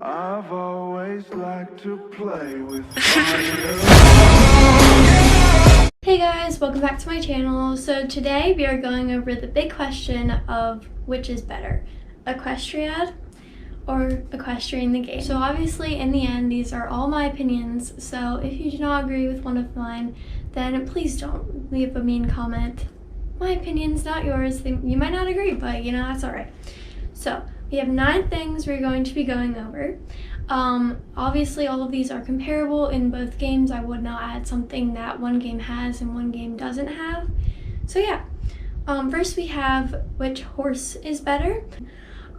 I've always liked to play with fire. Hey guys, welcome back to my channel. So today we are going over the big question of which is better, Equestriad or Equestrian the game. So obviously in the end these are all my opinions, so if you do not agree with one of mine, then please don't leave a mean comment. My opinion's not yours. You might not agree, but you know, that's alright. So we have 9 things we're going to be going over. Obviously all of these are comparable in both games. I would not add something that one game has and one game doesn't have. So yeah, first we have which horse is better.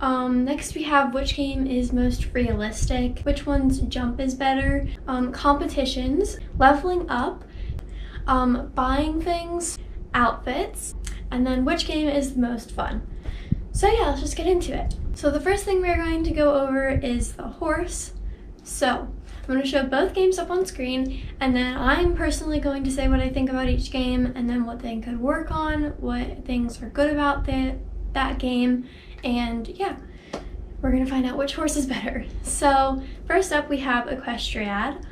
Next we have which game is most realistic, which one's jump is better, competitions, leveling up, buying things, outfits, and then which game is the most fun. So yeah, let's just get into it. So the first thing we're going to go over is the horse. So I'm going to show both games up on screen, and then I'm personally going to say what I think about each game, and then what they could work on, what things are good about that game, and yeah, we're going to find out which horse is better. So first up we have Equestriad.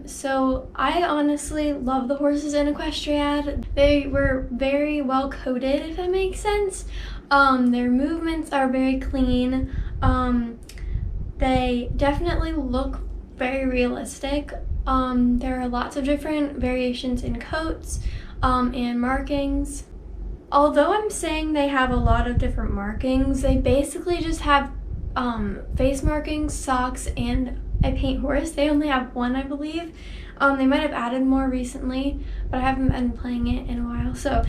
So I honestly love the horses in Equestriad. They were very well coded, if that makes sense. Their movements are very clean. They definitely look very realistic. There are lots of different variations in coats and markings. Although I'm saying they have a lot of different markings, they basically just have face markings, socks, and a paint horse. They only have one, I believe. They might have added more recently, but I haven't been playing it in a while. So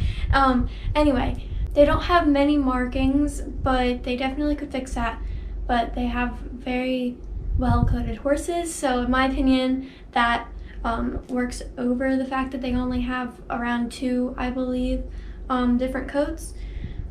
anyway, they don't have many markings, but they definitely could fix that. But they have very well-coded horses, so in my opinion, that works over the fact that they only have around 2, I believe, different coats.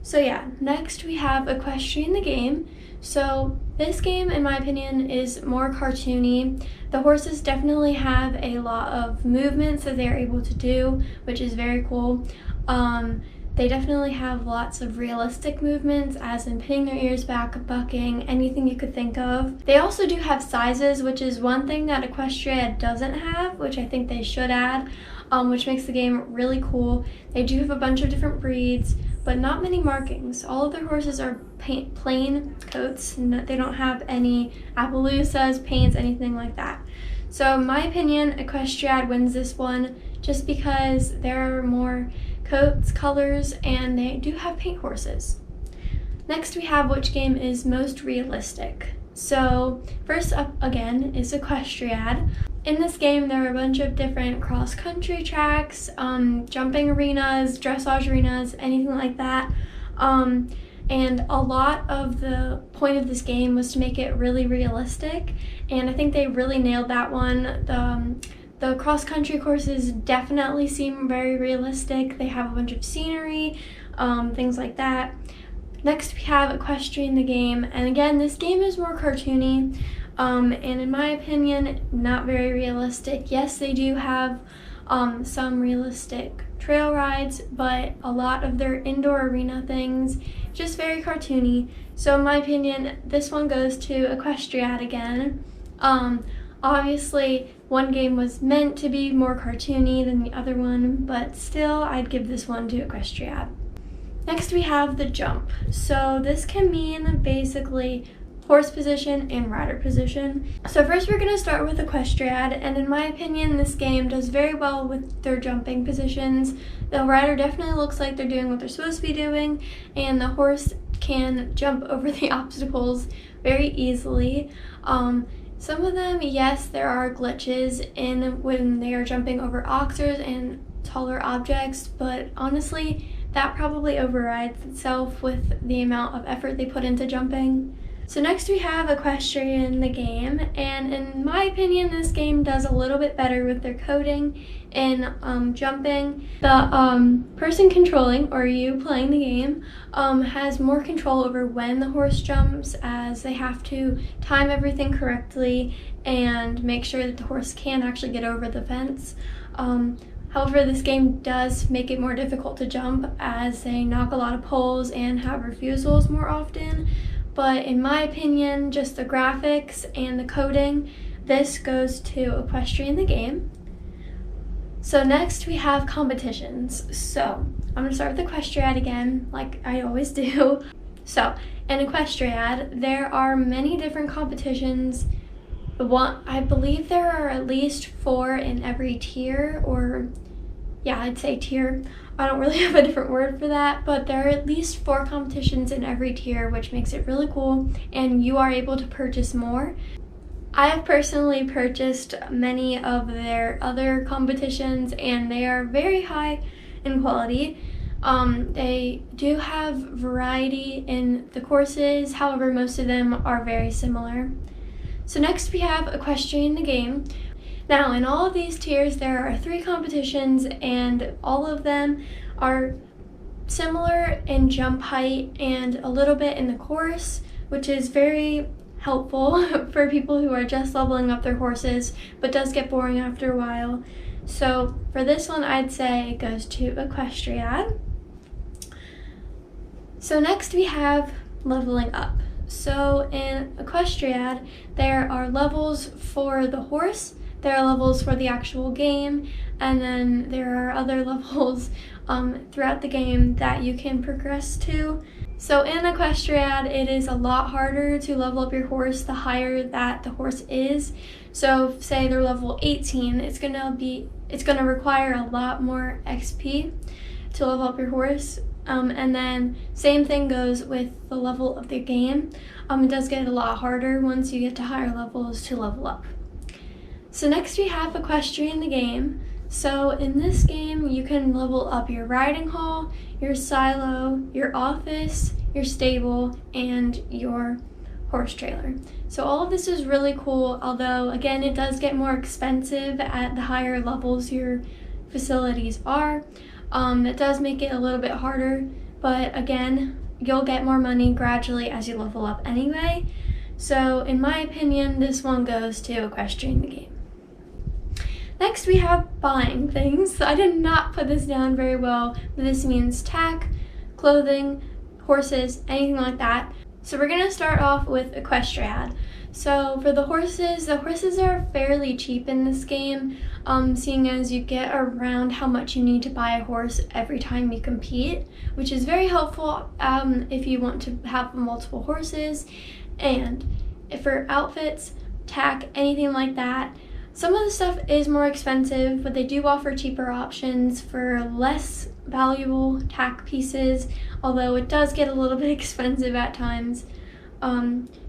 So yeah, next we have Equestrian the game. So this game, in my opinion, is more cartoony. The horses definitely have a lot of movements that they're able to do, which is very cool. They definitely have lots of realistic movements, as in pinning their ears back, bucking, anything you could think of. They also do have sizes, which is one thing that Equestriad doesn't have, which I think they should add, which makes the game really cool. They do have a bunch of different breeds, but not many markings. All of their horses are plain coats. They don't have any Appaloosas, paints, anything like that. So in my opinion, Equestriad wins this one just because there are more coats, colors, and they do have paint horses. Next we have which game is most realistic. So first up again is Equestriad. In this game there are a bunch of different cross-country tracks, jumping arenas, dressage arenas, anything like that. And a lot of the point of this game was to make it really realistic, and I think they really nailed that one. The cross-country courses definitely seem very realistic. They have a bunch of scenery, things like that. Next we have Equestrian the game, and again this game is more cartoony, and in my opinion not very realistic. Yes, they do have some realistic trail rides, but a lot of their indoor arena things just very cartoony. So in my opinion this one goes to Equestriad again. Obviously one game was meant to be more cartoony than the other one, but still I'd give this one to Equestriad. Next we have the jump. So this can mean basically horse position and rider position. So first we're going to start with Equestriad, and in my opinion this game does very well with their jumping positions. The rider definitely looks like they're doing what they're supposed to be doing, and the horse can jump over the obstacles very easily. Some of them, yes, there are glitches in when they are jumping over oxers and taller objects, but honestly that probably overrides itself with the amount of effort they put into jumping. So next we have Equestrian the game, and in my opinion this game does a little bit better with their coding and jumping. The person controlling, or you playing the game, has more control over when the horse jumps, as they have to time everything correctly and make sure that the horse can actually get over the fence. However, this game does make it more difficult to jump, as they knock a lot of poles and have refusals more often. but in my opinion, just the graphics and the coding, this goes to Equestrian the game. So next we have competitions. So I'm gonna start with Equestriad again, like I always do. So in Equestriad, there are many different competitions. I believe there are at least 4 in every tier, or yeah, I'd say tier. I don't really have a different word for that, but there are at least 4 competitions in every tier, which makes it really cool, and you are able to purchase more. I have personally purchased many of their other competitions, and they are very high in quality. They do have variety in the courses, however most of them are very similar. So next we have Equestrian the game. Now in all of these tiers there are 3 competitions, and all of them are similar in jump height and a little bit in the course, which is very helpful for people who are just leveling up their horses, but does get boring after a while. So for this one I'd say it goes to Equestriad. So next we have leveling up. So in Equestriad, there are levels for the horse, there are levels for the actual game, and then there are other levels throughout the game that you can progress to. So in Equestriad, it is a lot harder to level up your horse the higher that the horse is. So say they're level 18, it's gonna require a lot more XP to level up your horse. And then same thing goes with the level of the game. It does get a lot harder once you get to higher levels to level up. So next we have Equestrian the game. So in this game you can level up your riding hall, your silo, your office, your stable, and your horse trailer. So all of this is really cool, although again it does get more expensive at the higher levels your facilities are. It does make it a little bit harder, but again, you'll get more money gradually as you level up anyway. So in my opinion, this one goes to Equestrian the game. Next we have buying things. I did not put this down very well, but this means tack, clothing, horses, anything like that. So we're gonna start off with Equestriad. So for the horses are fairly cheap in this game, seeing as you get around how much you need to buy a horse every time you compete, which is very helpful if you want to have multiple horses. And for outfits, tack, anything like that, some of the stuff is more expensive, but they do offer cheaper options for less valuable tack pieces, although it does get a little bit expensive at times.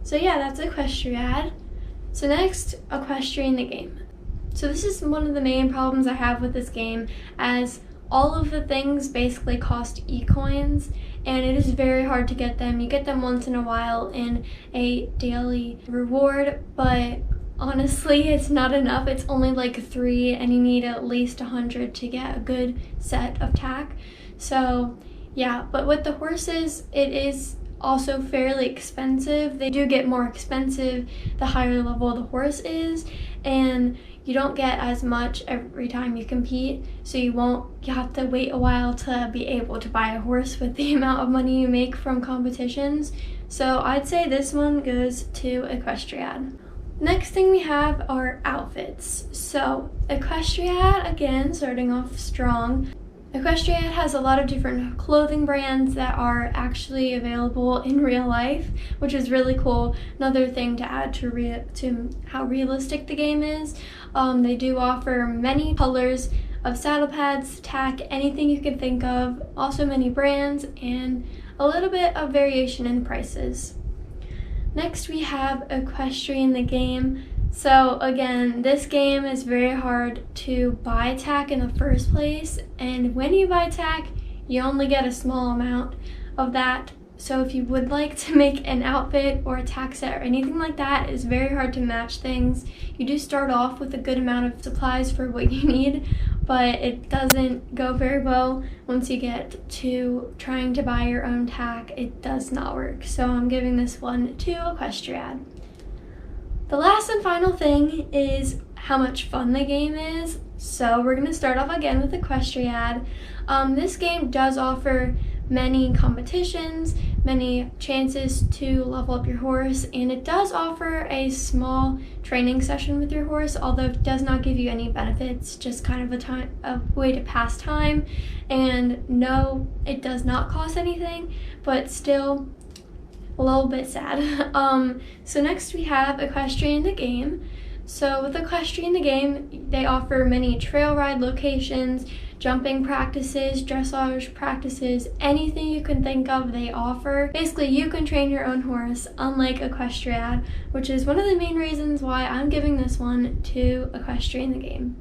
So yeah, that's Equestriad. So next, Equestrian the game. So this is one of the main problems I have with this game, as all of the things basically cost e-coins, and it is very hard to get them. You get them once in a while in a daily reward, but honestly it's not enough. It's only like 3, and you need at least 100 to get a good set of tack. So yeah, but with the horses, it is also fairly expensive. They do get more expensive the higher level the horse is, and you don't get as much every time you compete, so you have to wait a while to be able to buy a horse with the amount of money you make from competitions. So I'd say this one goes to Equestriad. Next thing we have are outfits. So Equestriad, again, starting off strong. Equestriad has a lot of different clothing brands that are actually available in real life, which is really cool. Another thing to add to how realistic the game is. They do offer many colors of saddle pads, tack, anything you can think of, also many brands, and a little bit of variation in prices. Next we have Equestrian the game. So again, this game is very hard to buy tack in the first place, and when you buy tack, you only get a small amount of that. So if you would like to make an outfit or a tack set or anything like that, it's very hard to match things. You do start off with a good amount of supplies for what you need, but it doesn't go very well once you get to trying to buy your own tack. It does not work. So I'm giving this one to Equestriad. The last and final thing is how much fun the game is. So we're going to start off again with Equestriad. This game does offer many competitions, many chances to level up your horse, and it does offer a small training session with your horse, although it does not give you any benefits, just kind of a way to pass time. And no, it does not cost anything, but still a little bit sad. So next we have Equestrian the game. So with Equestrian the game, they offer many trail ride locations, jumping practices, dressage practices, anything you can think of they offer. Basically, you can train your own horse, unlike Equestriad, which is one of the main reasons why I'm giving this one to Equestrian the game.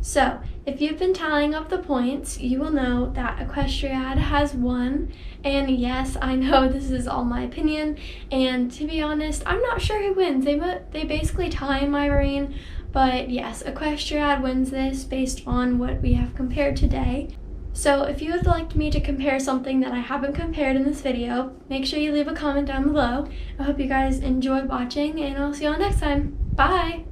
So, if you've been tallying up the points, you will know that Equestriad has won, and yes, I know this is all my opinion, and to be honest, I'm not sure who wins. They basically tie in my brain, but yes, Equestriad wins this based on what we have compared today. So if you would like me to compare something that I haven't compared in this video, make sure you leave a comment down below. I hope you guys enjoyed watching, and I'll see you all next time. Bye!